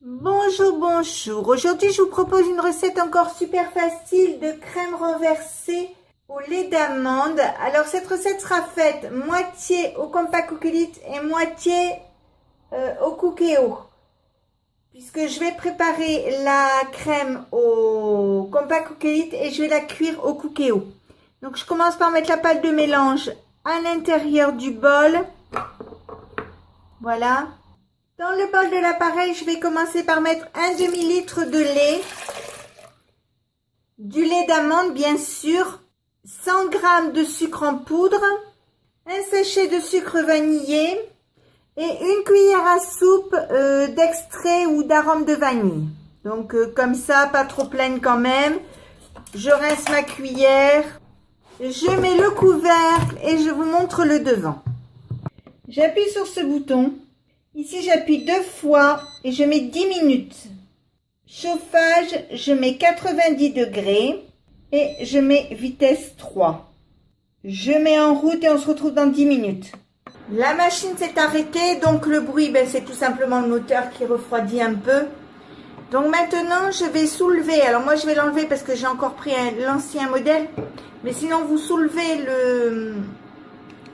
Bonjour, bonjour. Aujourd'hui, je vous propose une recette encore super facile de crème renversée au lait d'amande. Alors, cette recette sera faite moitié au compact Cookélit et moitié au Cookéo. Puisque je vais préparer la crème au compact Cookélit et je vais la cuire au Cookéo. Donc, je commence par mettre la pâte de mélange à l'intérieur du bol. Voilà. Dans le bol de l'appareil, je vais commencer par mettre un demi-litre de lait, du lait d'amande bien sûr, 100 g de sucre en poudre, un sachet de sucre vanillé et une cuillère à soupe d'extrait ou d'arôme de vanille. Donc comme ça, pas trop pleine quand même. Je rince ma cuillère, je mets le couvercle et je vous montre le devant. J'appuie sur ce bouton. Ici, j'appuie 2 fois et je mets 10 minutes. Chauffage, je mets 90 degrés et je mets vitesse 3. Je mets en route et on se retrouve dans 10 minutes. La machine s'est arrêtée, donc le bruit, c'est tout simplement le moteur qui refroidit un peu. Donc maintenant, je vais soulever. Alors moi, je vais l'enlever parce que j'ai encore pris l'ancien modèle. Mais sinon, vous soulevez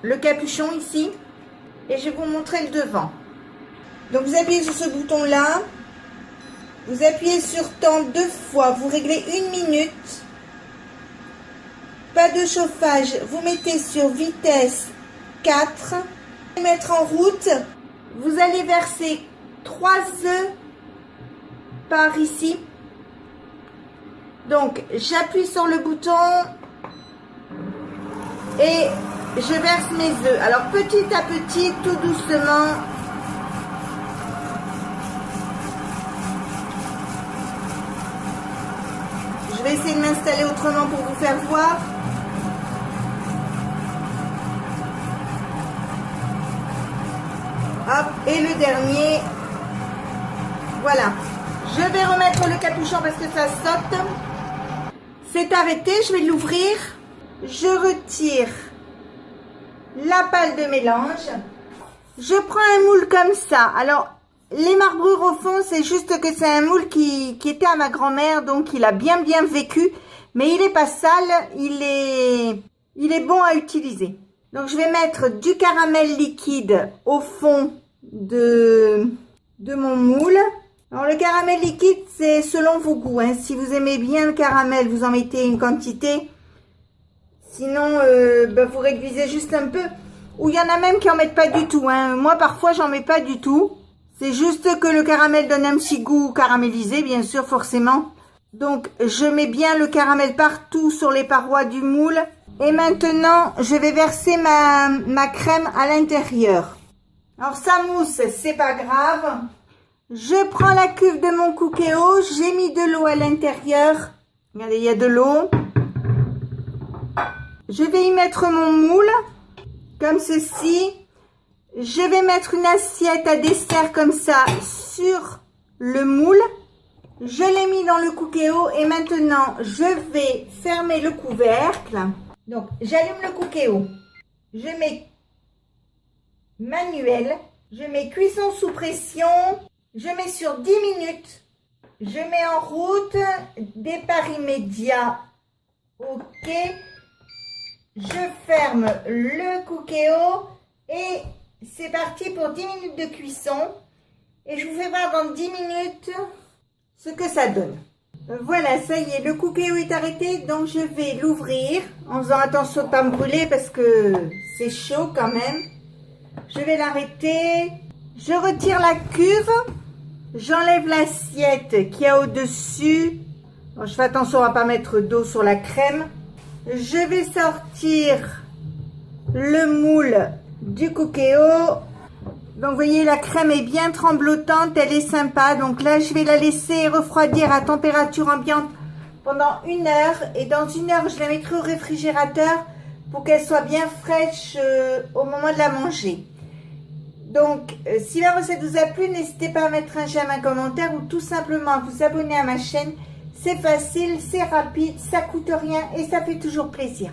le capuchon ici et je vais vous montrer le devant. Donc vous appuyez sur ce bouton là, vous appuyez sur temps 2 fois, vous réglez 1 minute, pas de chauffage, vous mettez sur vitesse 4, mettre en route, vous allez verser 3 œufs par ici, donc j'appuie sur le bouton et je verse mes œufs, alors petit à petit, tout doucement. Je vais essayer de m'installer autrement pour vous faire voir. Hop, et le dernier. Voilà. Je vais remettre le capuchon parce que ça saute. C'est arrêté, je vais l'ouvrir. Je retire la pâte de mélange. Je prends un moule comme ça. Alors, les marbrures au fond, c'est juste que c'est un moule qui était à ma grand-mère, donc il a bien vécu, mais il est pas sale, il est bon à utiliser. Donc je vais mettre du caramel liquide au fond de mon moule. Alors le caramel liquide, c'est selon vos goûts, hein. Si vous aimez bien le caramel, vous en mettez une quantité. Sinon, vous réduisez juste un peu. Ou il y en a même qui en mettent pas du tout, hein. Moi, parfois, j'en mets pas du tout. C'est juste que le caramel donne un petit goût caramélisé, bien sûr, forcément. Donc, je mets bien le caramel partout sur les parois du moule. Et maintenant, je vais verser ma crème à l'intérieur. Alors, ça mousse, c'est pas grave. Je prends la cuve de mon Cookéo. J'ai mis de l'eau à l'intérieur. Regardez, il y a de l'eau. Je vais y mettre mon moule, comme ceci. Je vais mettre une assiette à dessert comme ça sur le moule. Je l'ai mis dans le Cookéo et maintenant je vais fermer le couvercle. Donc j'allume le Cookéo. Je mets manuel. Je mets cuisson sous pression. Je mets sur 10 minutes. Je mets en route. Départ immédiat. OK. Je ferme le Cookéo et c'est parti pour 10 minutes de cuisson et je vous fais voir dans 10 minutes ce que ça donne. Voilà, ça y est, le Cookéo est arrêté, donc je vais l'ouvrir en faisant attention de ne pas me brûler parce que c'est chaud quand même. Je vais l'arrêter, je retire la cuve, j'enlève l'assiette qui est au-dessus. Bon, je fais attention à ne pas mettre d'eau sur la crème. Je vais sortir le moule du Cookéo. Donc vous voyez, la crème est bien tremblotante, elle est sympa. Donc là je vais la laisser refroidir à température ambiante pendant 1 heure. Et dans 1 heure je la mettrai au réfrigérateur pour qu'elle soit bien fraîche au moment de la manger. Donc si la recette vous a plu, n'hésitez pas à mettre un j'aime, un commentaire ou tout simplement à vous abonner à ma chaîne. C'est facile, c'est rapide, ça coûte rien et ça fait toujours plaisir.